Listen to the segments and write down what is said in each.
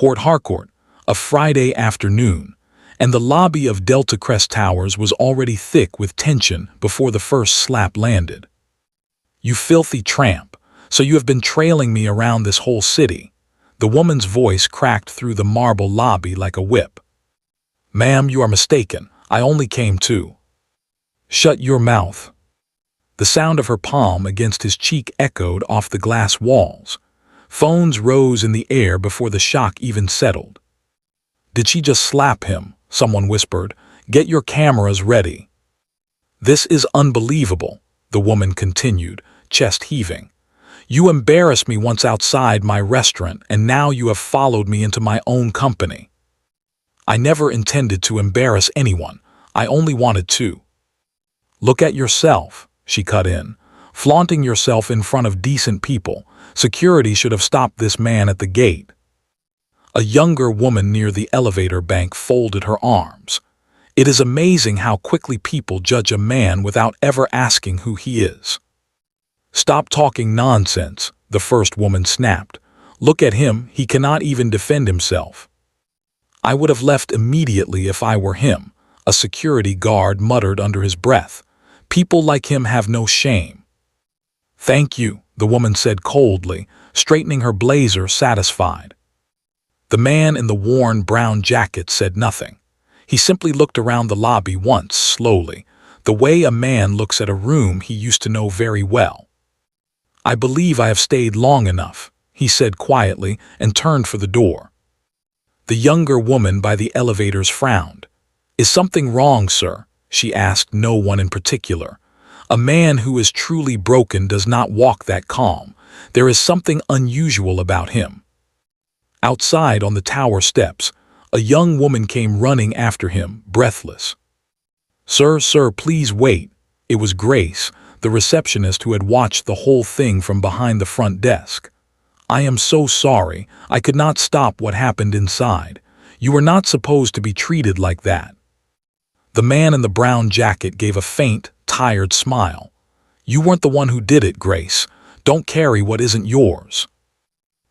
Port Harcourt, a Friday afternoon, and the lobby of Delta Crest Towers was already thick with tension before the first slap landed. "You filthy tramp, so you have been trailing me around this whole city." The woman's voice cracked through the marble lobby like a whip. "Ma'am, you are mistaken. I only came to—" "Shut your mouth." The sound of her palm against his cheek echoed off the glass walls. Phones rose in the air before the shock even settled. "Did she just slap him?" someone whispered. "Get your cameras ready." "This is unbelievable," the woman continued, chest heaving. "You embarrassed me once outside my restaurant, and now you have followed me into my own company." "I never intended to embarrass anyone. I only wanted to—" "Look at yourself," she cut in. "Flaunting yourself in front of decent people. Security should have stopped this man at the gate." A younger woman near the elevator bank folded her arms. "It is amazing how quickly people judge a man without ever asking who he is." "Stop talking nonsense," the first woman snapped. "Look at him, he cannot even defend himself." "I would have left immediately if I were him," a security guard muttered under his breath. "People like him have no shame." "Thank you," the woman said coldly, straightening her blazer, satisfied. The man in the worn brown jacket said nothing. He simply looked around the lobby once, slowly, the way a man looks at a room he used to know very well. "I believe I have stayed long enough," he said quietly and turned for the door. The younger woman by the elevators frowned. "Is something wrong, sir?" she asked no one in particular. "A man who is truly broken does not walk that calm. There is something unusual about him." Outside on the tower steps, a young woman came running after him, breathless. Sir, please wait." It was Grace, the receptionist who had watched the whole thing from behind the front desk. "I am so sorry. I could not stop what happened inside. You were not supposed to be treated like that." The man in the brown jacket gave a faint, tired smile. "You weren't the one who did it, Grace. Don't carry what isn't yours."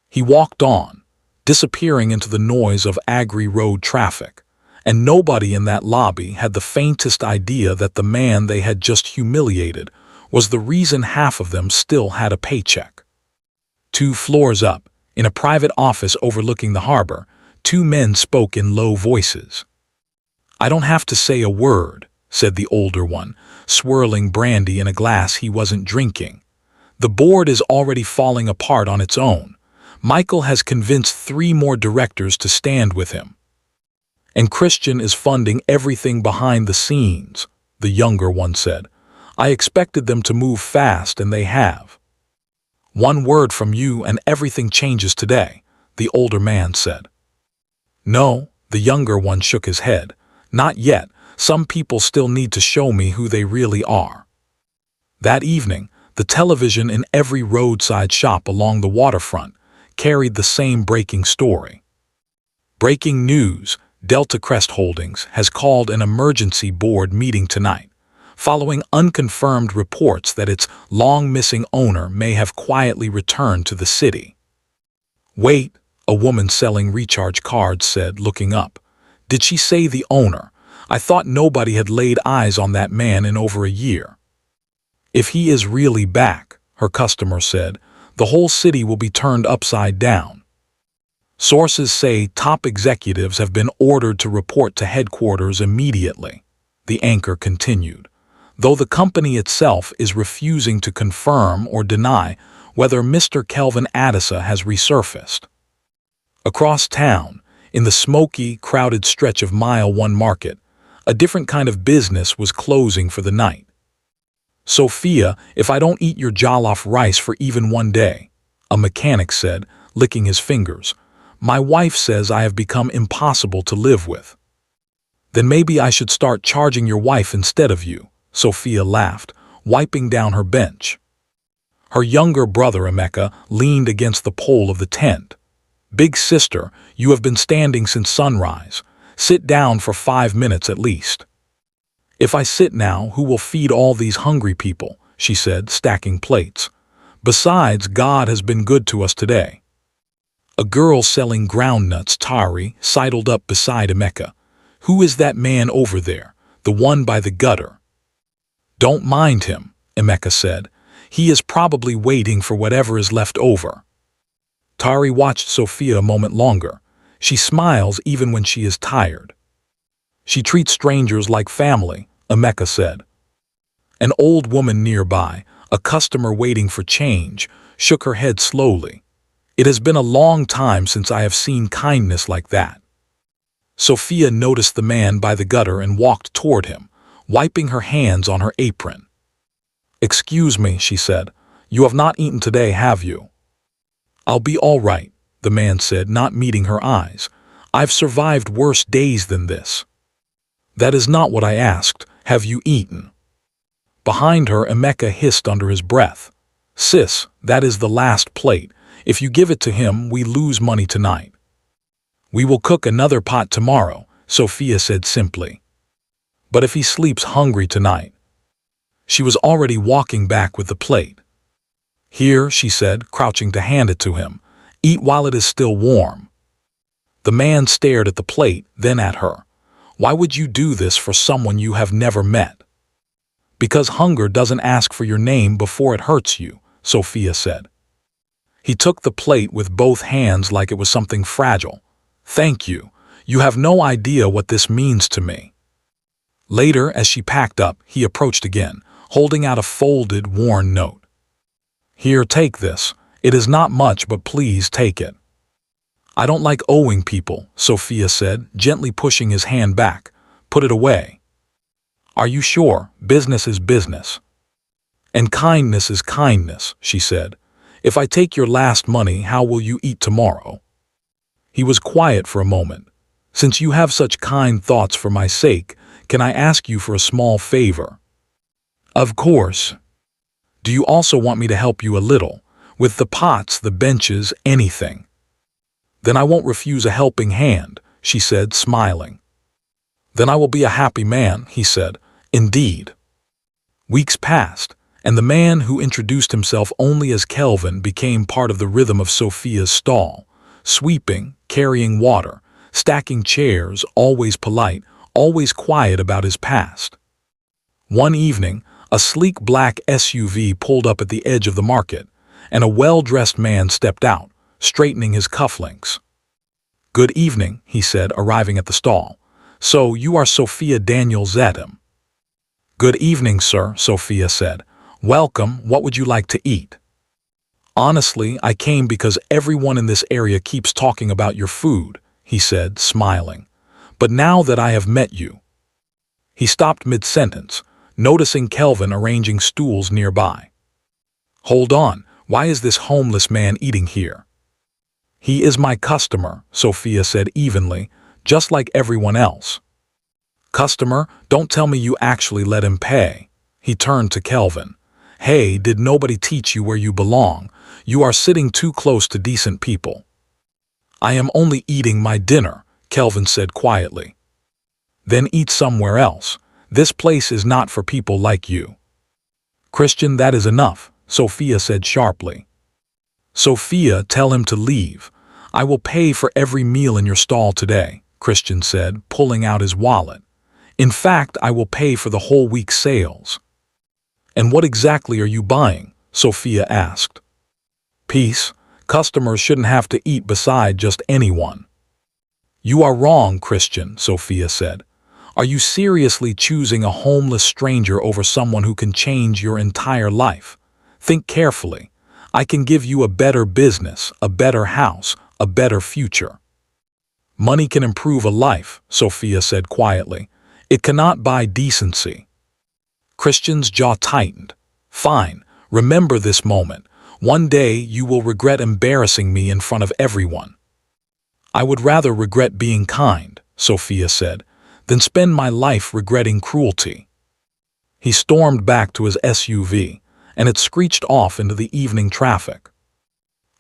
He walked on, disappearing into the noise of Agri Road traffic, and nobody in that lobby had the faintest idea that the man they had just humiliated was the reason half of them still had a paycheck. 2 floors up, in a private office overlooking the harbor, 2 men spoke in low voices. "I don't have to say a word," said the older one, swirling brandy in a glass he wasn't drinking. "The board is already falling apart on its own. Michael has convinced 3 more directors to stand with him. And Christian is funding everything behind the scenes," the younger one said. "I expected them to move fast, and they have." "One word from you and everything changes today," the older man said. "No," the younger one shook his head. "Not yet. Some people still need to show me who they really are." That evening, the television in every roadside shop along the waterfront carried the same breaking story. "Breaking news: Delta Crest Holdings has called an emergency board meeting tonight, following unconfirmed reports that its long-missing owner may have quietly returned to the city." "Wait," a woman selling recharge cards said, looking up. "Did she say the owner? I thought nobody had laid eyes on that man in over a year." "If he is really back," her customer said, "the whole city will be turned upside down." "Sources say top executives have been ordered to report to headquarters immediately," the anchor continued, though the company itself is refusing to confirm or deny whether Mr. Kelvin Adisa has resurfaced. Across town, in the smoky, crowded stretch of Mile 1 Market, a different kind of business was closing for the night. "Sophia, if I don't eat your jollof rice for even one day," a mechanic said, licking his fingers. "My wife says I have become impossible to live with." "Then maybe I should start charging your wife instead of you," Sophia laughed, wiping down her bench. Her younger brother, Emeka, leaned against the pole of the tent. "Big sister, you have been standing since sunrise. Sit down for 5 minutes at least." "If I sit now, who will feed all these hungry people?" she said, stacking plates. "Besides, God has been good to us today." A girl selling groundnuts, Tari, sidled up beside Emeka. "Who is that man over there, the one by the gutter?" "Don't mind him," Emeka said. "He is probably waiting for whatever is left over." Tari watched Sophia a moment longer. She smiles even when she is tired. "She treats strangers like family," Emeka said. An old woman nearby, a customer waiting for change, shook her head slowly. "It has been a long time since I have seen kindness like that." Sophia noticed the man by the gutter and walked toward him, wiping her hands on her apron. "Excuse me," she said. "You have not eaten today, have you?" "I'll be all right," the man said, not meeting her eyes. "I've survived worse days than this." "That is not what I asked. Have you eaten?" Behind her, Emeka hissed under his breath. "Sis, that is the last plate. If you give it to him, we lose money tonight." "We will cook another pot tomorrow," Sophia said simply. "But if he sleeps hungry tonight?" She was already walking back with the plate. "Here," she said, crouching to hand it to him. "Eat while it is still warm." The man stared at the plate, then at her. "Why would you do this for someone you have never met?" "Because hunger doesn't ask for your name before it hurts you," Sophia said. He took the plate with both hands like it was something fragile. "Thank you. You have no idea what this means to me." Later, as she packed up, he approached again, holding out a folded, worn note. "Here, take this. It is not much, but please take it." "I don't like owing people," Sophia said, gently pushing his hand back. "Put it away." "Are you sure? Business is business." "And kindness is kindness," she said. "If I take your last money, how will you eat tomorrow?" He was quiet for a moment. "Since you have such kind thoughts for my sake, can I ask you for a small favor?" "Of course." "Do you also want me to help you a little? With the pots, the benches, anything?" "Then I won't refuse a helping hand," she said, smiling. "Then I will be a happy man," he said. "Indeed." Weeks passed, and the man who introduced himself only as Kelvin became part of the rhythm of Sophia's stall, sweeping, carrying water, stacking chairs, always polite, always quiet about his past. One evening, a sleek black SUV pulled up at the edge of the market, and a well-dressed man stepped out, straightening his cufflinks. "Good evening," he said, arriving at the stall. "So you are Sophia Daniels Zetum?" "Good evening, sir," Sophia said. "Welcome. What would you like to eat?" "Honestly, I came because everyone in this area keeps talking about your food," he said, smiling. "But now that I have met you—" He stopped mid-sentence, noticing Kelvin arranging stools nearby. "Hold on, why is this homeless man eating here?" "He is my customer," Sophia said evenly, "just like everyone else." "Customer? Don't tell me you actually let him pay." He turned to Kelvin. "Hey, did nobody teach you where you belong? You are sitting too close to decent people." "I am only eating my dinner," Kelvin said quietly. "Then eat somewhere else. This place is not for people like you." "Christian, that is enough," Sophia said sharply. "Sophia, tell him to leave. I will pay for every meal in your stall today," Christian said, pulling out his wallet. "In fact, I will pay for the whole week's sales." "And what exactly are you buying?" Sophia asked. "Peace. Customers shouldn't have to eat beside just anyone." "You are wrong, Christian," Sophia said. "Are you seriously choosing a homeless stranger over someone who can change your entire life? Think carefully. I can give you a better business, a better house, a better future." "Money can improve a life," Sophia said quietly. "It cannot buy decency." Christian's jaw tightened. "Fine, remember this moment. One day you will regret embarrassing me in front of everyone." "I would rather regret being kind," Sophia said, "than spend my life regretting cruelty." He stormed back to his SUV, and it screeched off into the evening traffic.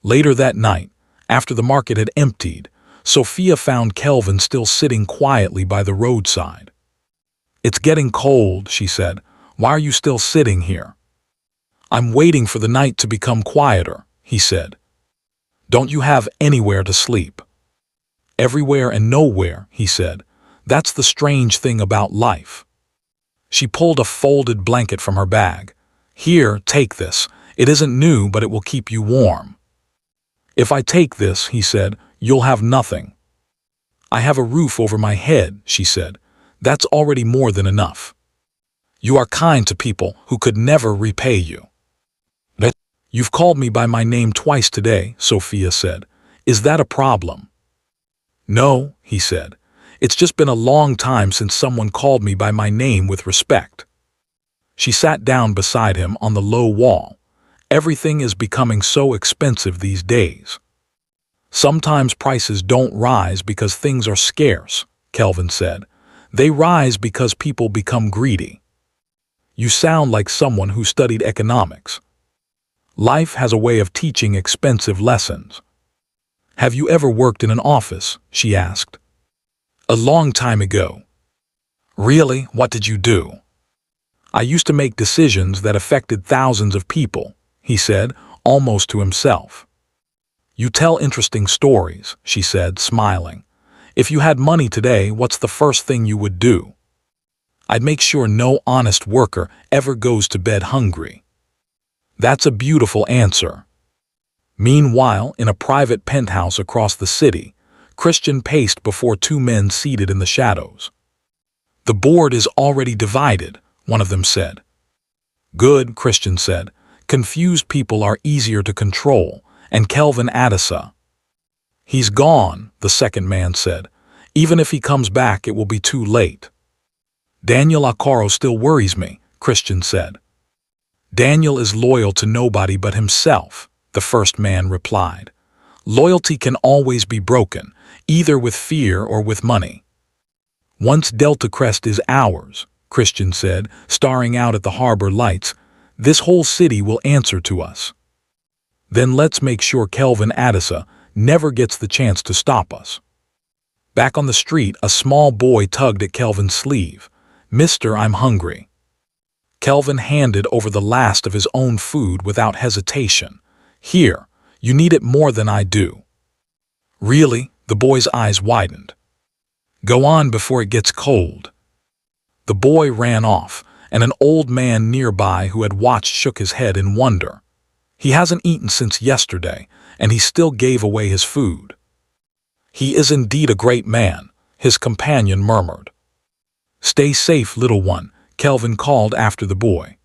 Later that night, after the market had emptied, Sophia found Kelvin still sitting quietly by the roadside. "It's getting cold," she said. "Why are you still sitting here?" "I'm waiting for the night to become quieter," he said. Don't you have anywhere to sleep? Everywhere and nowhere, he said. That's the strange thing about life. She pulled a folded blanket from her bag. Here, take this. It isn't new, but it will keep you warm. If I take this, he said, you'll have nothing. I have a roof over my head, she said. That's already more than enough. You are kind to people who could never repay you. You've called me by my name twice today, Sophia said. Is that a problem? No, he said. It's just been a long time since someone called me by my name with respect. She sat down beside him on the low wall. Everything is becoming so expensive these days. Sometimes prices don't rise because things are scarce, Kelvin said. They rise because people become greedy. You sound like someone who studied economics. Life has a way of teaching expensive lessons. Have you ever worked in an office? She asked. A long time ago. Really? What did you do? I used to make decisions that affected thousands of people, he said, almost to himself. You tell interesting stories, she said, smiling. If you had money today, what's the first thing you would do? I'd make sure no honest worker ever goes to bed hungry. That's a beautiful answer. Meanwhile, in a private penthouse across the city, Christian paced before two men seated in the shadows. The board is already divided, one of them said. Good, Christian said. Confused people are easier to control, and Kelvin Adisa. He's gone, the second man said. Even if he comes back, it will be too late. Daniel Akaro still worries me, Christian said. Daniel is loyal to nobody but himself, the first man replied. Loyalty can always be broken, either with fear or with money. Once Delta Crest is ours, Christian said, staring out at the harbor lights, this whole city will answer to us. Then let's make sure Kelvin Adisa never gets the chance to stop us. Back on the street, a small boy tugged at Kelvin's sleeve. Mister, I'm hungry. Kelvin handed over the last of his own food without hesitation. Here, you need it more than I do. Really? The boy's eyes widened. Go on before it gets cold. The boy ran off, and an old man nearby who had watched shook his head in wonder. He hasn't eaten since yesterday, and he still gave away his food. He is indeed a great man, his companion murmured. Stay safe, little one, Kelvin called after the boy.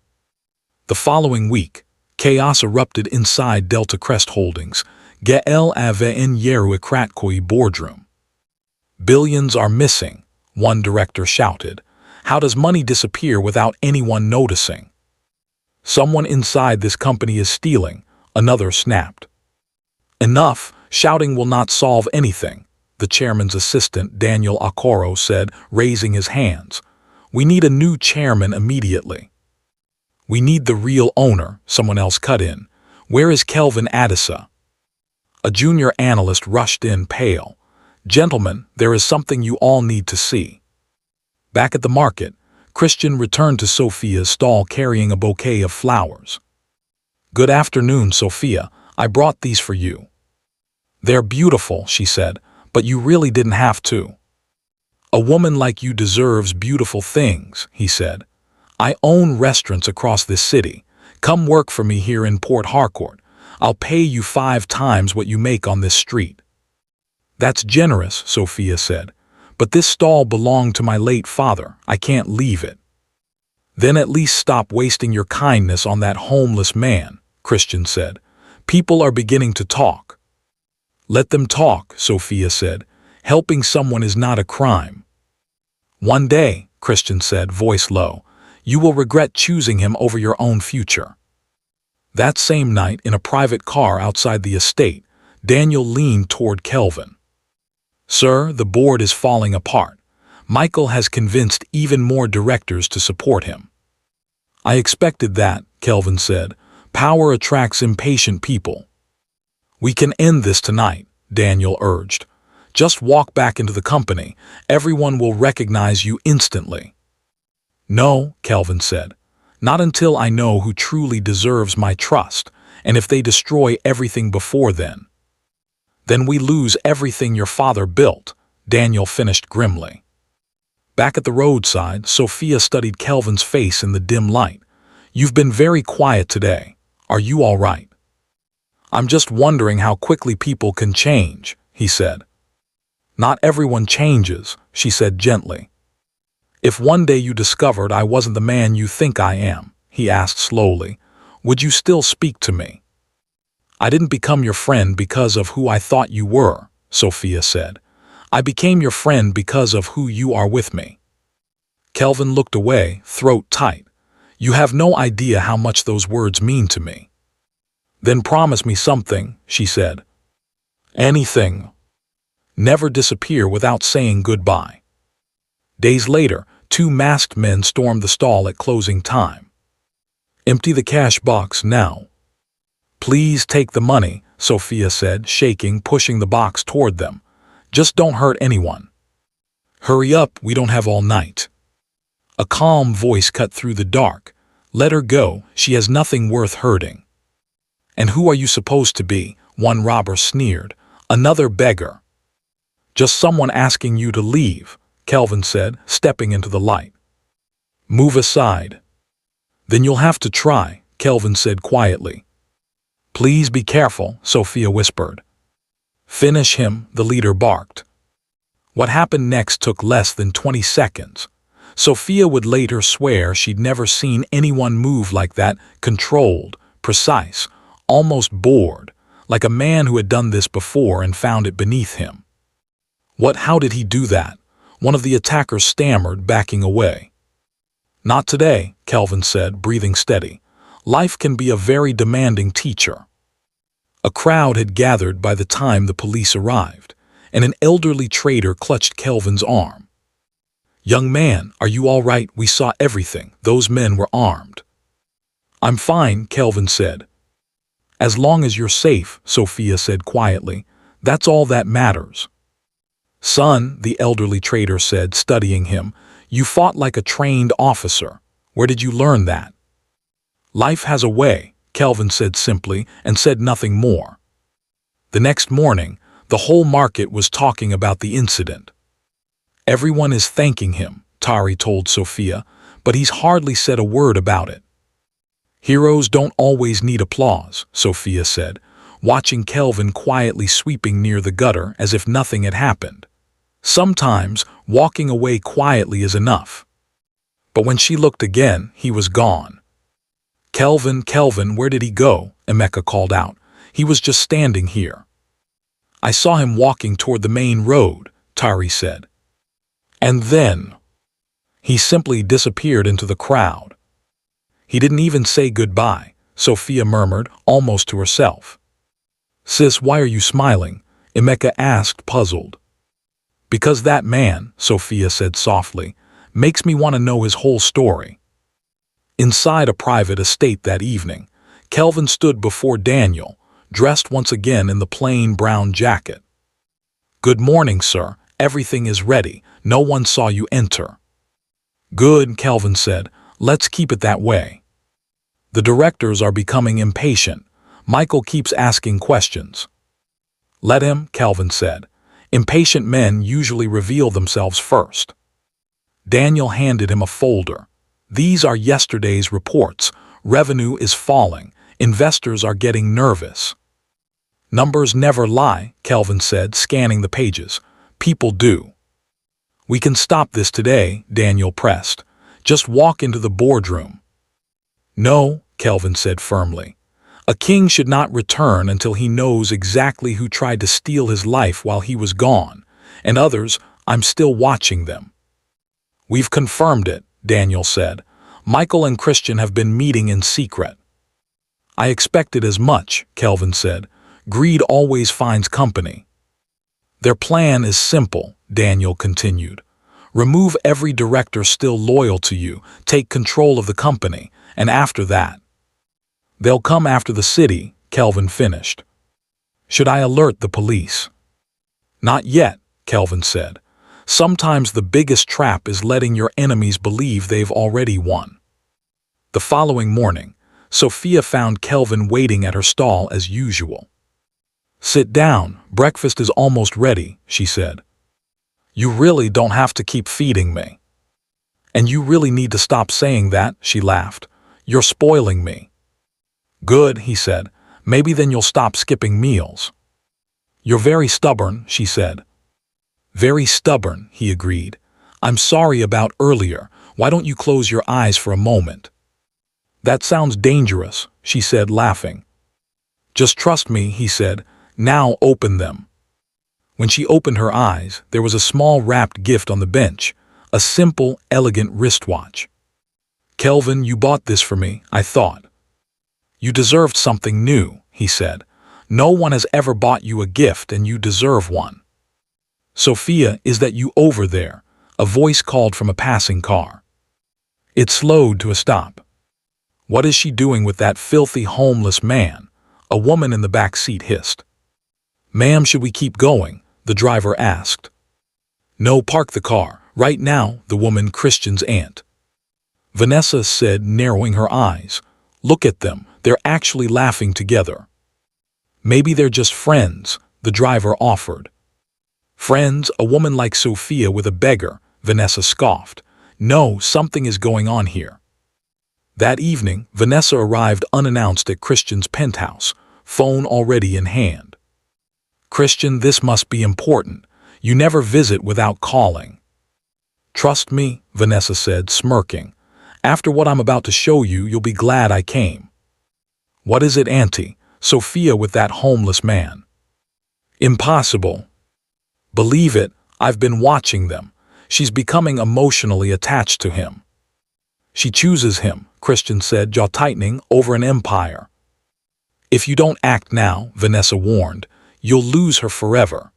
The following week, chaos erupted inside Delta Crest Holdings, Gel Ave in Yeru Kratkoi boardroom. Billions are missing, one director shouted. How does money disappear without anyone noticing? Someone inside this company is stealing, another snapped. Enough, shouting will not solve anything, the chairman's assistant Daniel Akaro said, raising his hands. We need a new chairman immediately. We need the real owner, someone else cut in. Where is Kelvin Adisa? A junior analyst rushed in, pale. Gentlemen, there is something you all need to see. Back at the market, Christian returned to Sophia's stall carrying a bouquet of flowers. Good afternoon, Sophia. I brought these for you. They're beautiful, she said, but you really didn't have to. A woman like you deserves beautiful things, he said. I own restaurants across this city. Come work for me here in Port Harcourt. I'll pay you 5 times what you make on this street. That's generous, Sophia said. But this stall belonged to my late father. I can't leave it. Then at least stop wasting your kindness on that homeless man, Christian said. People are beginning to talk. Let them talk, Sophia said. Helping someone is not a crime. One day, Christian said, voice low, you will regret choosing him over your own future. That same night, in a private car outside the estate, Daniel leaned toward Kelvin. Sir, the board is falling apart. Michael has convinced even more directors to support him. I expected that, Kelvin said. Power attracts impatient people. We can end this tonight, Daniel urged. Just walk back into the company. Everyone will recognize you instantly. No, Kelvin said. Not until I know who truly deserves my trust, and if they destroy everything before then. Then we lose everything your father built, Daniel finished grimly. Back at the roadside, Sophia studied Kelvin's face in the dim light. You've been very quiet today. Are you all right? I'm just wondering how quickly people can change, he said. Not everyone changes, she said gently. If one day you discovered I wasn't the man you think I am, he asked slowly, would you still speak to me? I didn't become your friend because of who I thought you were, Sophia said. I became your friend because of who you are with me. Kelvin looked away, throat tight. You have no idea how much those words mean to me. Then promise me something, she said. Anything. Never disappear without saying goodbye. Days later, 2 masked men stormed the stall at closing time. Empty the cash box now. Please take the money, Sophia said, shaking, pushing the box toward them. Just don't hurt anyone. Hurry up, we don't have all night. A calm voice cut through the dark. Let her go, she has nothing worth hurting. And who are you supposed to be? One robber sneered. Another beggar. Just someone asking you to leave, Kelvin said, stepping into the light. Move aside. Then you'll have to try, Kelvin said quietly. Please be careful, Sophia whispered. Finish him, the leader barked. What happened next took less than 20 seconds. Sophia would later swear she'd never seen anyone move like that, controlled, precise, almost bored, like a man who had done this before and found it beneath him. How did he do that? One of the attackers stammered, backing away. Not today, Kelvin said, breathing steady. Life can be a very demanding teacher. A crowd had gathered by the time the police arrived, and an elderly trader clutched Kelvin's arm. Young man, are you all right? We saw everything. Those men were armed. I'm fine, Kelvin said. As long as you're safe, Sophia said quietly, that's all that matters. Son, the elderly trader said, studying him, you fought like a trained officer. Where did you learn that? Life has a way, Kelvin said simply, and said nothing more. The next morning, the whole market was talking about the incident. Everyone is thanking him, Tari told Sophia, but he's hardly said a word about it. Heroes don't always need applause, Sophia said, watching Kelvin quietly sweeping near the gutter as if nothing had happened. Sometimes, walking away quietly is enough. But when she looked again, he was gone. Kelvin, where did he go? Emeka called out. He was just standing here. I saw him walking toward the main road, Tari said. And then he simply disappeared into the crowd. He didn't even say goodbye, Sophia murmured, almost to herself. Sis, why are you smiling? Emeka asked, puzzled. Because that man, Sophia said softly, makes me want to know his whole story. Inside a private estate that evening, Kelvin stood before Daniel, dressed once again in the plain brown jacket. Good morning, sir. Everything is ready. No one saw you enter. Good, Kelvin said. Let's keep it that way. The directors are becoming impatient. Michael keeps asking questions. Let him, Kelvin said. Impatient men usually reveal themselves first. Daniel handed him a folder. These are yesterday's reports. Revenue is falling. Investors are getting nervous. Numbers never lie, Kelvin said, scanning the pages. People do. We can stop this today, Daniel pressed. Just walk into the boardroom. No, Kelvin said firmly. A king should not return until he knows exactly who tried to steal his life while he was gone, and others, I'm still watching them. We've confirmed it, Daniel said. Michael and Christian have been meeting in secret. I expected as much, Kelvin said. Greed always finds company. Their plan is simple, Daniel continued. Remove every director still loyal to you, take control of the company, and after that, they'll come after the city, Kelvin finished. Should I alert the police? Not yet, Kelvin said. Sometimes the biggest trap is letting your enemies believe they've already won. The following morning, Sophia found Kelvin waiting at her stall as usual. Sit down, breakfast is almost ready, she said. You really don't have to keep feeding me. And you really need to stop saying that, she laughed. You're spoiling me. Good, he said. Maybe then you'll stop skipping meals. You're very stubborn, she said. Very stubborn, he agreed. I'm sorry about earlier. Why don't you close your eyes for a moment? That sounds dangerous, she said, laughing. Just trust me, he said. Now open them. When she opened her eyes, there was a small wrapped gift on the bench, a simple, elegant wristwatch. Kelvin, you bought this for me, I thought. You deserved something new, he said. No one has ever bought you a gift and you deserve one. Sophia, is that you over there? A voice called from a passing car. It slowed to a stop. What is she doing with that filthy homeless man? A woman in the back seat hissed. Ma'am, should we keep going? The driver asked. No, park the car, right now, the woman, Christian's aunt. Vanessa said, narrowing her eyes. Look at them, they're actually laughing together. Maybe they're just friends, the driver offered. Friends, a woman like Sophia with a beggar, Vanessa scoffed. No, something is going on here. That evening, Vanessa arrived unannounced at Christian's penthouse, phone already in hand. Christian, this must be important. You never visit without calling. Trust me, Vanessa said, smirking. After what I'm about to show you, you'll be glad I came. What is it, Auntie? Sophia with that homeless man. Impossible. Believe it, I've been watching them. She's becoming emotionally attached to him. She chooses him, Christian said, jaw tightening, over an empire. If you don't act now, Vanessa warned, you'll lose her forever.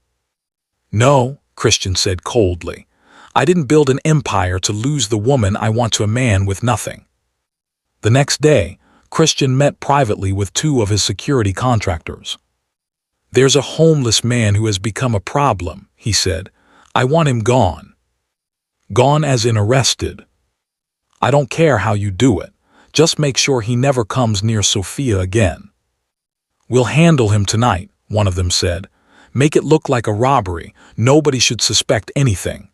No, Christian said coldly. I didn't build an empire to lose the woman I want to a man with nothing. The next day, Christian met privately with two of his security contractors. There's a homeless man who has become a problem, he said. I want him gone. Gone as in arrested. I don't care how you do it. Just make sure he never comes near Sophia again. We'll handle him tonight, one of them said. Make it look like a robbery. Nobody should suspect anything.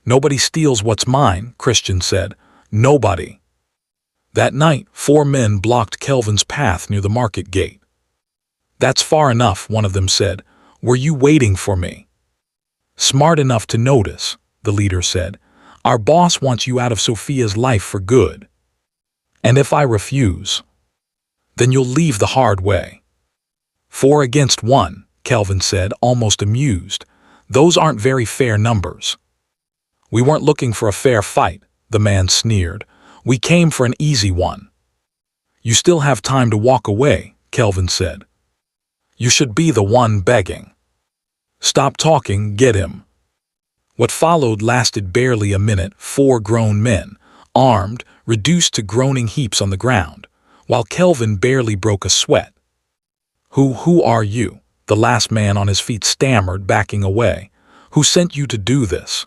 Nobody steals what's mine, Christian said. Nobody. That night, 4 men blocked Kelvin's path near the market gate. That's far enough, one of them said. Were you waiting for me? Smart enough to notice, the leader said. Our boss wants you out of Sophia's life for good. And if I refuse, then you'll leave the hard way. 4 against 1, Kelvin said, almost amused. Those aren't very fair numbers. We weren't looking for a fair fight, the man sneered. We came for an easy one. You still have time to walk away, Kelvin said. You should be the one begging. Stop talking, get him. What followed lasted barely a minute. 4 grown men, armed, reduced to groaning heaps on the ground, while Kelvin barely broke a sweat. Who are you? The last man on his feet stammered, backing away. Who sent you to do this?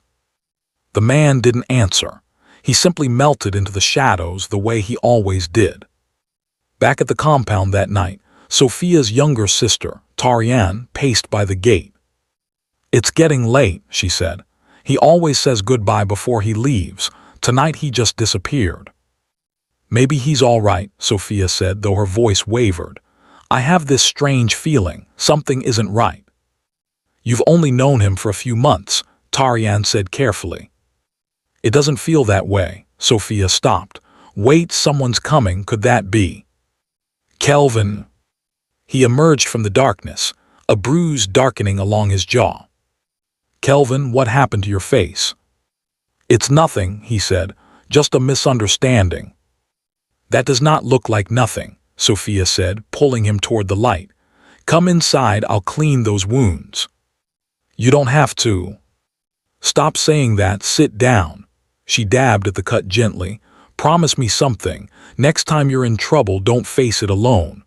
The man didn't answer. He simply melted into the shadows the way he always did. Back at the compound that night, Sophia's younger sister, Tarian, paced by the gate. It's getting late, she said. He always says goodbye before he leaves. Tonight he just disappeared. Maybe he's all right, Sophia said, though her voice wavered. I have this strange feeling. Something isn't right. You've only known him for a few months, Tarian said carefully. It doesn't feel that way. Sophia stopped. Wait, someone's coming. Could that be Kelvin? He emerged from the darkness, a bruise darkening along his jaw. Kelvin, what happened to your face? It's nothing, he said, just a misunderstanding. That does not look like nothing, Sophia said, pulling him toward the light. Come inside, I'll clean those wounds. You don't have to. Stop saying that, sit down. She dabbed at the cut gently. Promise me something. Next time you're in trouble, don't face it alone.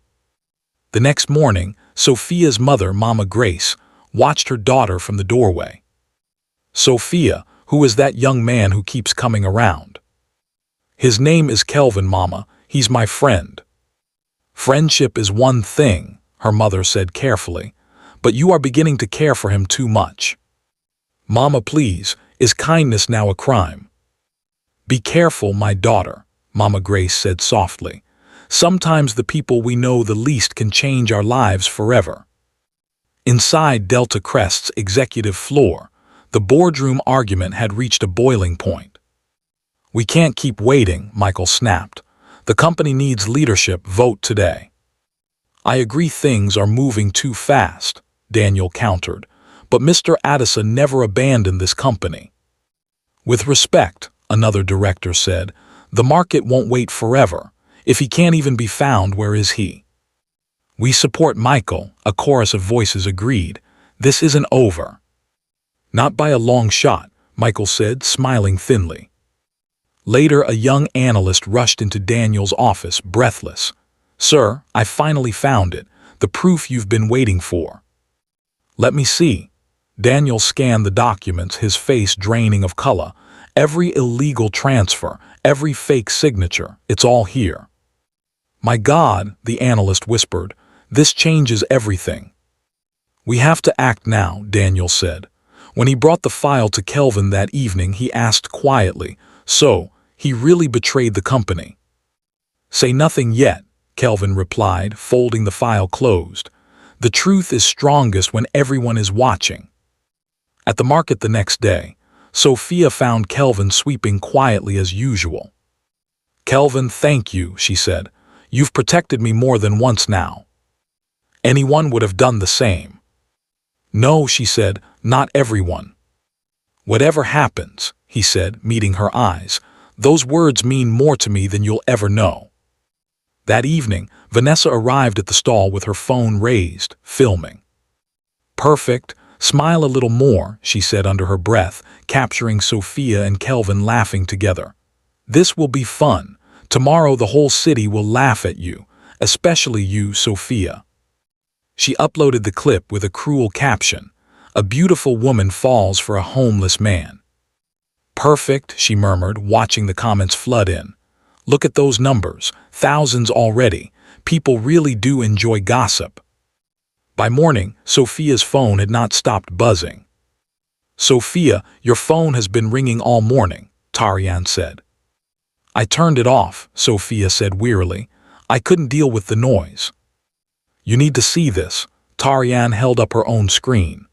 The next morning, Sophia's mother, Mama Grace, watched her daughter from the doorway. Sophia, who is that young man who keeps coming around? His name is Kelvin, Mama. He's my friend. Friendship is one thing, her mother said carefully. but you are beginning to care for him too much. Mama, please, is kindness now a crime? Be careful, my daughter, Mama Grace said softly. Sometimes the people we know the least can change our lives forever. Inside Delta Crest's executive floor, the boardroom argument had reached a boiling point. We can't keep waiting, Michael snapped. The company needs leadership. Vote today. I agree things are moving too fast, Daniel countered, but Mr. Adisa never abandoned this company. With respect, another director said, the market won't wait forever. If he can't even be found, where is he? We support Michael, a chorus of voices agreed. This isn't over. Not by a long shot, Michael said, smiling thinly. Later, a young analyst rushed into Daniel's office, breathless. Sir, I finally found it, the proof you've been waiting for. Let me see. Daniel scanned the documents, his face draining of color. Every illegal transfer, every fake signature, it's all here. My God, the analyst whispered, this changes everything. We have to act now, Daniel said. When he brought the file to Kelvin that evening, he asked quietly, so, he really betrayed the company? Say nothing yet, Kelvin replied, folding the file closed. The truth is strongest when everyone is watching. At the market the next day, Sophia found Kelvin sweeping quietly as usual. Kelvin, thank you, she said. You've protected me more than once now. Anyone would have done the same. No, she said, not everyone. Whatever happens, he said, meeting her eyes, those words mean more to me than you'll ever know. That evening, Vanessa arrived at the stall with her phone raised, filming. Perfect. Smile a little more, she said under her breath, capturing Sophia and Kelvin laughing together. This will be fun. Tomorrow the whole city will laugh at you, especially you, Sophia. She uploaded the clip with a cruel caption. A beautiful woman falls for a homeless man. Perfect, she murmured, watching the comments flood in. Look at those numbers, thousands already. People really do enjoy gossip. By morning, Sophia's phone had not stopped buzzing. Sophia, your phone has been ringing all morning, Tarian said. I turned it off, Sophia said wearily. I couldn't deal with the noise. You need to see this. Tarian held up her own screen.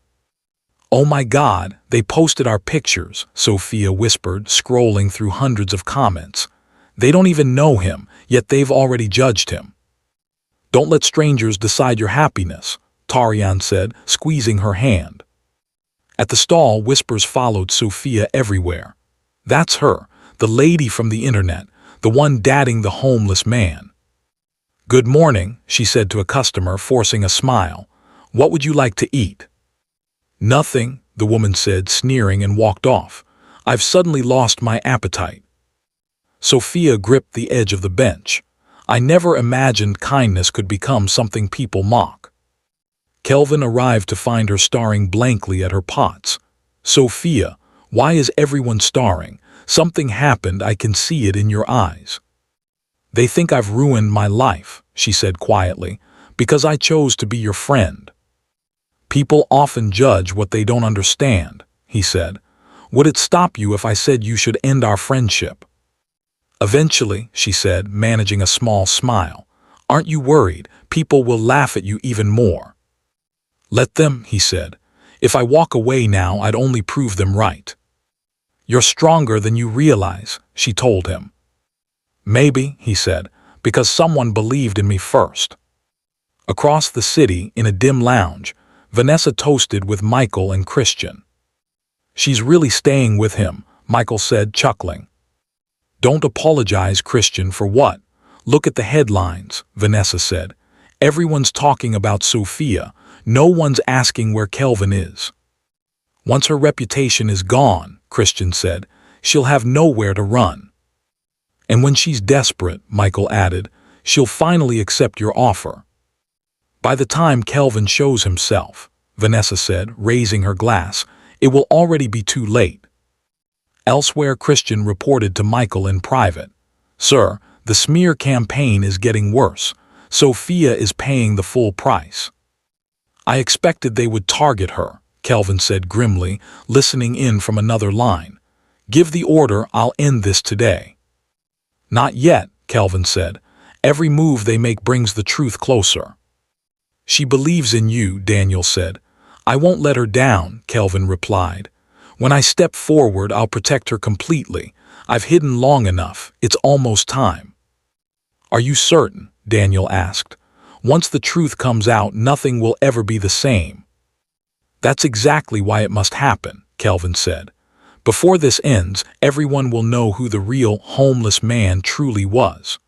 Oh my God, they posted our pictures, Sophia whispered, scrolling through hundreds of comments. They don't even know him, yet they've already judged him. Don't let strangers decide your happiness, Tarian said, squeezing her hand. At the stall, whispers followed Sophia everywhere. That's her, the lady from the internet, the one dating the homeless man. Good morning, she said to a customer, forcing a smile. What would you like to eat? Nothing, the woman said, sneering, and walked off. I've suddenly lost my appetite. Sophia gripped the edge of the bench. I never imagined kindness could become something people mock. Kelvin arrived to find her staring blankly at her pots. Sophia, why is everyone staring? Something happened, I can see it in your eyes. They think I've ruined my life, she said quietly, because I chose to be your friend. People often judge what they don't understand, he said. Would it stop you if I said you should end our friendship? Eventually, she said, managing a small smile. Aren't you worried? People will laugh at you even more. Let them, he said. If I walk away now, I'd only prove them right. You're stronger than you realize, she told him. Maybe, he said, because someone believed in me first. Across the city, in a dim lounge, Vanessa toasted with Michael and Christian. She's really staying with him, Michael said, chuckling. Don't apologize, Christian, for what? Look at the headlines, Vanessa said. Everyone's talking about Sophia. No one's asking where Kelvin is. Once her reputation is gone, Christian said, she'll have nowhere to run. And when she's desperate, Michael added, she'll finally accept your offer. By the time Kelvin shows himself, Vanessa said, raising her glass, it will already be too late. Elsewhere, Christian reported to Michael in private. Sir, the smear campaign is getting worse. Sophia is paying the full price. I expected they would target her, Kelvin said grimly, listening in from another line. Give the order, I'll end this today. Not yet, Kelvin said. Every move they make brings the truth closer. She believes in you, Daniel said. I won't let her down, Kelvin replied. When I step forward, I'll protect her completely. I've hidden long enough. It's almost time. Are you certain? Daniel asked. Once the truth comes out, nothing will ever be the same. That's exactly why it must happen, Kelvin said. Before this ends, everyone will know who the real homeless man truly was.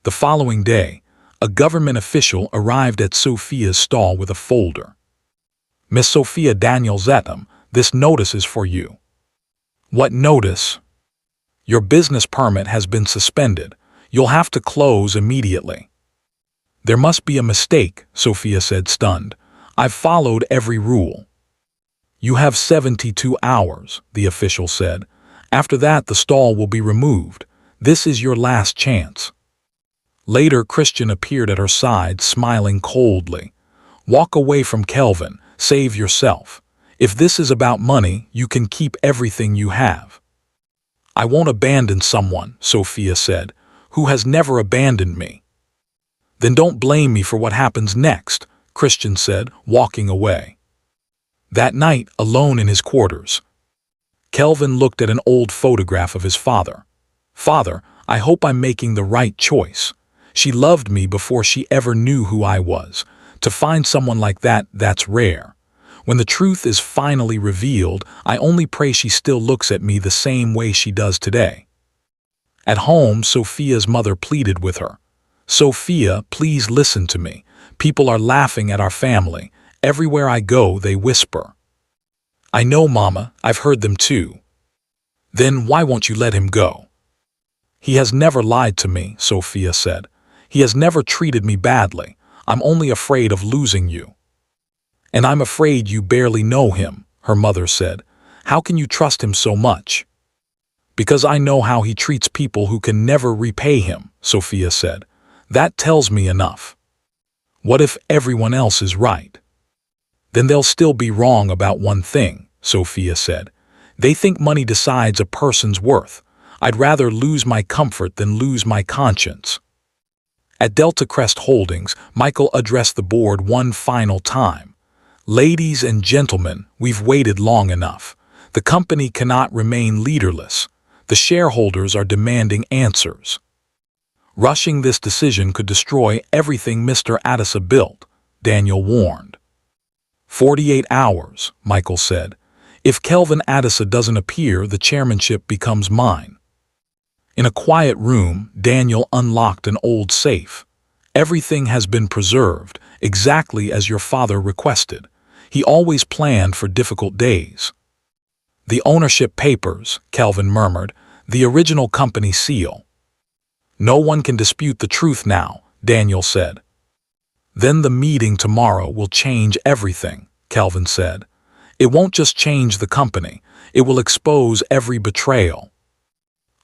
The following day, a government official arrived at Sophia's stall with a folder. Miss Sophia, Daniel Zetum, this notice is for you. What notice? Your business permit has been suspended. You'll have to close immediately. There must be a mistake, Sophia said, stunned. I've followed every rule. You have 72 hours, the official said. After that, the stall will be removed. This is your last chance. Later, Christian appeared at her side, smiling coldly. Walk away from Kelvin. Save yourself. If this is about money, you can keep everything you have. I won't abandon someone, Sophia said, who has never abandoned me. Then don't blame me for what happens next, Christian said, walking away. That night, alone in his quarters, Kelvin looked at an old photograph of his father. Father, I hope I'm making the right choice. She loved me before she ever knew who I was. To find someone like that, that's rare. When the truth is finally revealed, I only pray she still looks at me the same way she does today. At home, Sophia's mother pleaded with her. Sophia, please listen to me. People are laughing at our family. Everywhere I go, they whisper. I know, Mama, I've heard them too. Then why won't you let him go? He has never lied to me, Sophia said. He has never treated me badly. I'm only afraid of losing you. And I'm afraid you barely know him, her mother said. How can you trust him so much? Because I know how he treats people who can never repay him, Sophia said. That tells me enough. What if everyone else is right? Then they'll still be wrong about one thing, Sophia said. They think money decides a person's worth. I'd rather lose my comfort than lose my conscience. At Delta Crest Holdings, Michael addressed the board one final time. Ladies and gentlemen, we've waited long enough. The company cannot remain leaderless. The shareholders are demanding answers. Rushing this decision could destroy everything Mr. Adisa built, Daniel warned. 48 hours, Michael said. If Kelvin Adisa doesn't appear, the chairmanship becomes mine. In a quiet room, Daniel unlocked an old safe. Everything has been preserved, exactly as your father requested. He always planned for difficult days. The ownership papers, Kelvin murmured, the original company seal. No one can dispute the truth now, Daniel said. Then the meeting tomorrow will change everything, Kelvin said. It won't just change the company, it will expose every betrayal.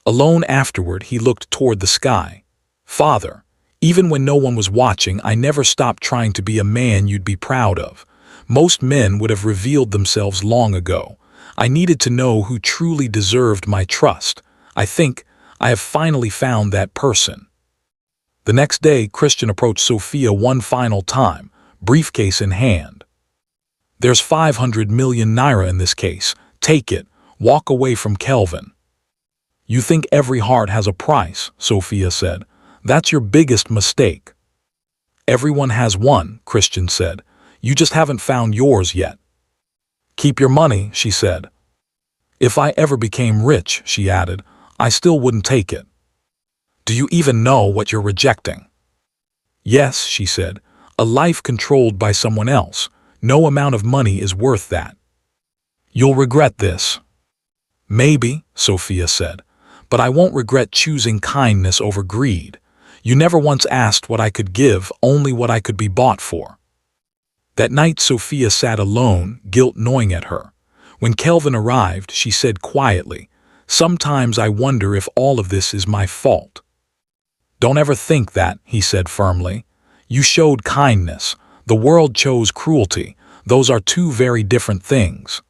Alone afterward, he looked toward the sky. Father, even when no one was watching, I never stopped trying to be a man you'd be proud of. Most men would have revealed themselves long ago. I needed to know who truly deserved my trust. I think I have finally found that person. The next day, Christian approached Sophia one final time, briefcase in hand. There's 500 million naira in this case. Take it. Walk away from Kelvin. You think every heart has a price, Sophia said. That's your biggest mistake. Everyone has one, Christian said. You just haven't found yours yet. Keep your money, she said. If I ever became rich, she added, I still wouldn't take it. Do you even know what you're rejecting? Yes, she said. A life controlled by someone else. No amount of money is worth that. You'll regret this. Maybe, Sophia said, but I won't regret choosing kindness over greed. You never once asked what I could give, only what I could be bought for. That night, Sophia sat alone, guilt gnawing at her. When Kelvin arrived, she said quietly, Sometimes I wonder if all of this is my fault. Don't ever think that, he said firmly. You showed kindness. The world chose cruelty. Those are two very different things.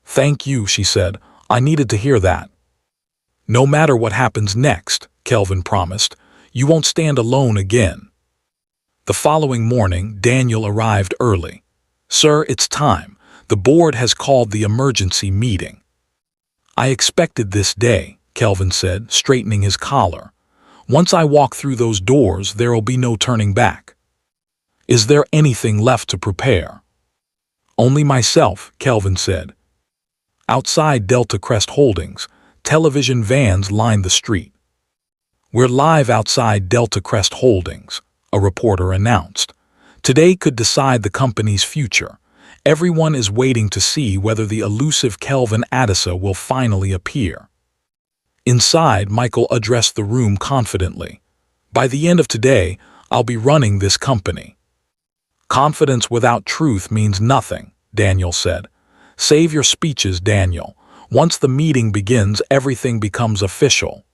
Thank you, she said. I needed to hear that. No matter what happens next, Kelvin promised, you won't stand alone again. The following morning, Daniel arrived early. Sir, it's time. The board has called the emergency meeting. I expected this day, Kelvin said, straightening his collar. Once I walk through those doors, there'll be no turning back. Is there anything left to prepare? Only myself, Kelvin said. Outside Delta Crest Holdings, television vans lined the street. We're live outside Delta Crest Holdings, a reporter announced. Today could decide the company's future. Everyone is waiting to see whether the elusive Kelvin Adisa will finally appear. Inside, Michael addressed the room confidently. By the end of today, I'll be running this company. Confidence without truth means nothing, Daniel said. Save your speeches, Daniel. Once the meeting begins, everything becomes official.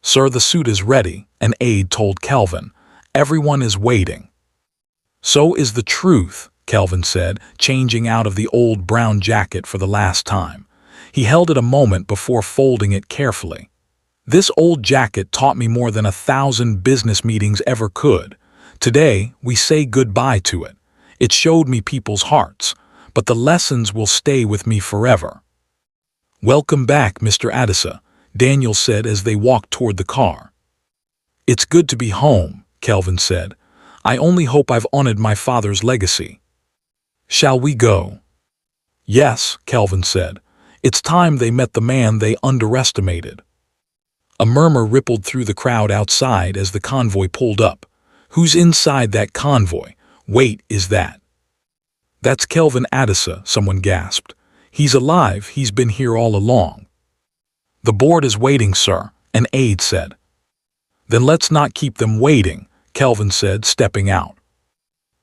Sir, the suit is ready, an aide told Kelvin. Everyone is waiting. So is the truth, Kelvin said, changing out of the old brown jacket for the last time. He held it a moment before folding it carefully. This old jacket taught me more than 1,000 business meetings ever could. Today, we say goodbye to it. It showed me people's hearts, but the lessons will stay with me forever. Welcome back, Mr. Adisa, Daniel said as they walked toward the car. It's good to be home, Kelvin said. I only hope I've honored my father's legacy. Shall we go? Yes, Kelvin said. It's time they met the man they underestimated. A murmur rippled through the crowd outside as the convoy pulled up. Who's inside that convoy? Wait, is that? That's Kelvin Adisa, someone gasped. He's alive, he's been here all along. The board is waiting, sir, an aide said. Then let's not keep them waiting, Kelvin said, stepping out.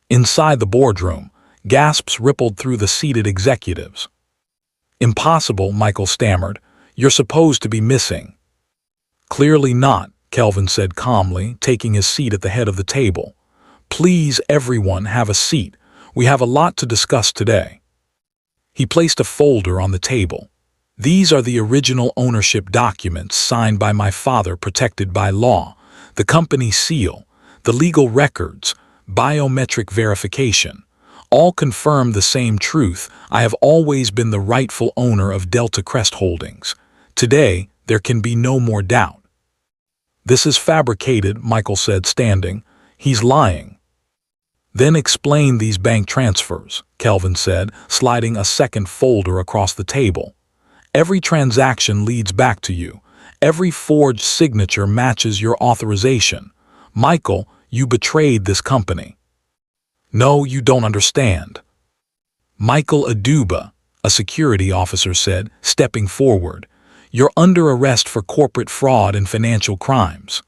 Inside the boardroom, gasps rippled through the seated executives. Impossible, Michael stammered. You're supposed to be missing. Clearly not, Kelvin said calmly, taking his seat at the head of the table. Please, everyone, have a seat. We have a lot to discuss today. He placed a folder on the table. These are the original ownership documents signed by my father, protected by law, the company seal, the legal records, biometric verification. All confirm the same truth. I have always been the rightful owner of Delta Crest Holdings. Today, there can be no more doubt. This is fabricated, Michael said, standing. He's lying. Then explain these bank transfers, Kelvin said, sliding a second folder across the table. Every transaction leads back to you. Every forged signature matches your authorization. Michael, you betrayed this company. No, you don't understand. Michael Aduba, a security officer said, stepping forward. You're under arrest for corporate fraud and financial crimes.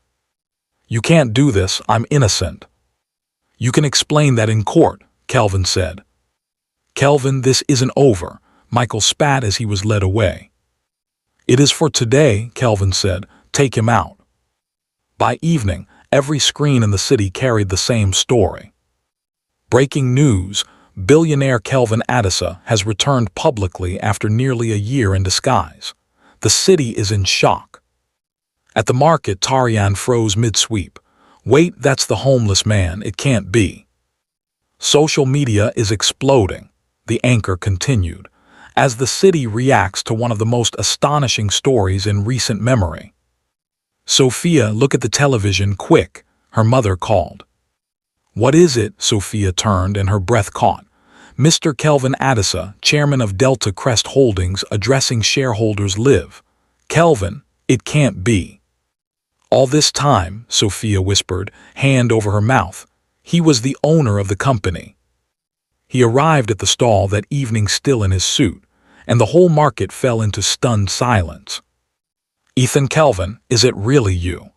You can't do this, I'm innocent. You can explain that in court, Kelvin said. Kelvin, this isn't over, Michael spat as he was led away. It is for today, Kelvin said. Take him out. By evening, every screen in the city carried the same story. Breaking news, billionaire Kelvin Adisa has returned publicly after nearly a year in disguise. The city is in shock. At the market, Tarian froze mid-sweep. Wait, that's the homeless man, it can't be. Social media is exploding, the anchor continued, as the city reacts to one of the most astonishing stories in recent memory. Sophia, look at the television, quick, her mother called. What is it? Sophia turned and her breath caught. Mr. Kelvin Adisa, chairman of Delta Crest Holdings, addressing shareholders live. Kelvin, it can't be. All this time, Sophia whispered, hand over her mouth. He was the owner of the company. He arrived at the stall that evening still in his suit, and the whole market fell into stunned silence. Ethan, Kelvin, is it really you?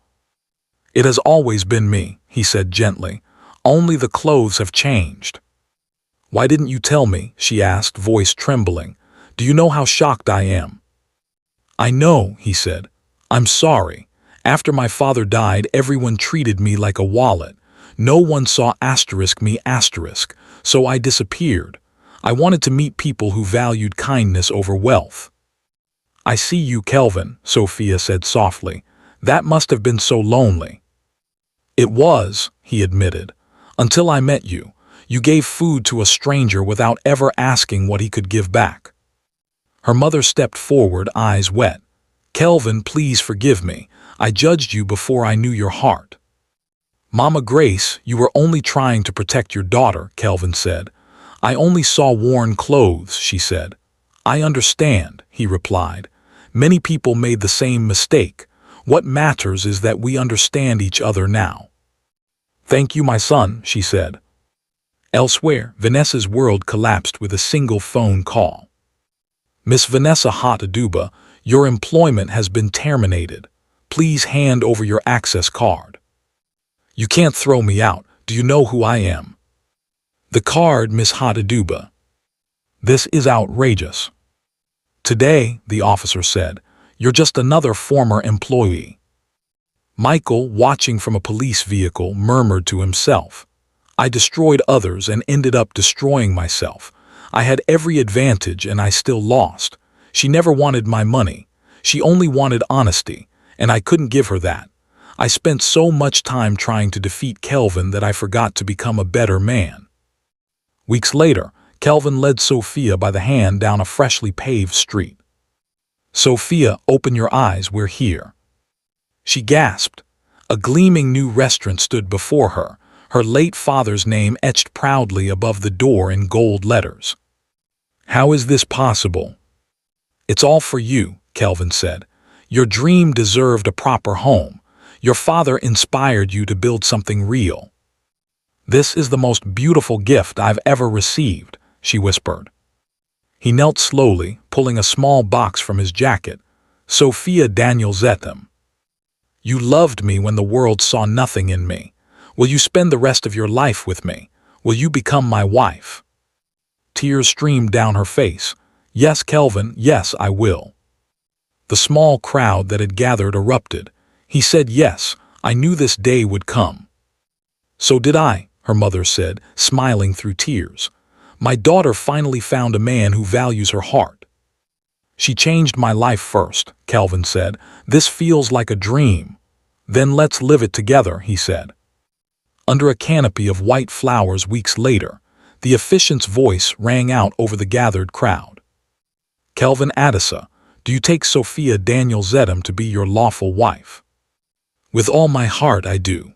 It has always been me, he said gently. Only the clothes have changed. Why didn't you tell me? She asked, voice trembling. Do you know how shocked I am? I know, he said. I'm sorry. After my father died, everyone treated me like a wallet. No one saw me, so I disappeared. I wanted to meet people who valued kindness over wealth. I see you, Kelvin, Sophia said softly. That must have been so lonely. It was, he admitted. Until I met you. You gave food to a stranger without ever asking what he could give back. Her mother stepped forward, eyes wet. Kelvin, please forgive me. I judged you before I knew your heart. Mama Grace, you were only trying to protect your daughter, Kelvin said. I only saw worn clothes, she said. I understand, he replied. Many people made the same mistake. What matters is that we understand each other now. Thank you, my son, she said. Elsewhere, Vanessa's world collapsed with a single phone call. Miss Vanessa Hataduba, your employment has been terminated. Please hand over your access card. You can't throw me out. Do you know who I am? The card, Miss Hataduba. This is outrageous. Today, the officer said, you're just another former employee. Michael, watching from a police vehicle, murmured to himself. I destroyed others and ended up destroying myself. I had every advantage and I still lost. She never wanted my money. She only wanted honesty, and I couldn't give her that. I spent so much time trying to defeat Kelvin that I forgot to become a better man. Weeks later, Kelvin led Sophia by the hand down a freshly paved street. Sophia, open your eyes, we're here. She gasped. A gleaming new restaurant stood before her, her late father's name etched proudly above the door in gold letters. How is this possible? It's all for you, Kelvin said. Your dream deserved a proper home. Your father inspired you to build something real. This is the most beautiful gift I've ever received, she whispered. He knelt slowly, pulling a small box from his jacket. Sophia Daniel-Zetham. You loved me when the world saw nothing in me. Will you spend the rest of your life with me? Will you become my wife? Tears streamed down her face. Yes, Kelvin, yes, I will. The small crowd that had gathered erupted. He said yes, I knew this day would come. So did I, her mother said, smiling through tears. My daughter finally found a man who values her heart. She changed my life first, Kelvin said. This feels like a dream. Then let's live it together, he said. Under a canopy of white flowers weeks later, the officiant's voice rang out over the gathered crowd. Kelvin Adisa, do you take Sophia Daniel-Zetham to be your lawful wife? With all my heart I do.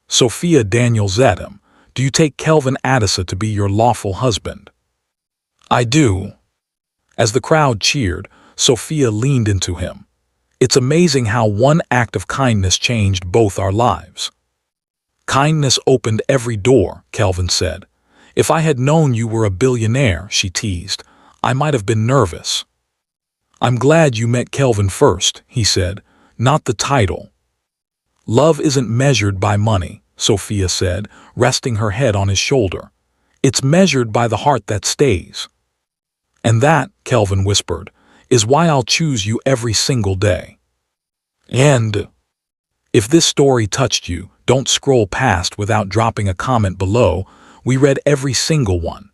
Sophia Daniel-Zetham, do you take Kelvin Adisa to be your lawful husband? I do. As the crowd cheered, Sophia leaned into him. It's amazing how one act of kindness changed both our lives. Kindness opened every door, Kelvin said. If I had known you were a billionaire, she teased, I might have been nervous. I'm glad you met Kelvin first, he said, not the title. Love isn't measured by money, Sophia said, resting her head on his shoulder. It's measured by the heart that stays. And that, Kelvin whispered, is why I'll choose you every single day. And if this story touched you, don't scroll past without dropping a comment below. We read every single one.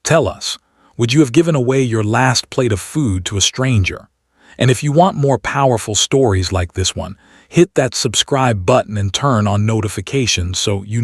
Tell us, would you have given away your last plate of food to a stranger? And if you want more powerful stories like this one, hit that subscribe button and turn on notifications so you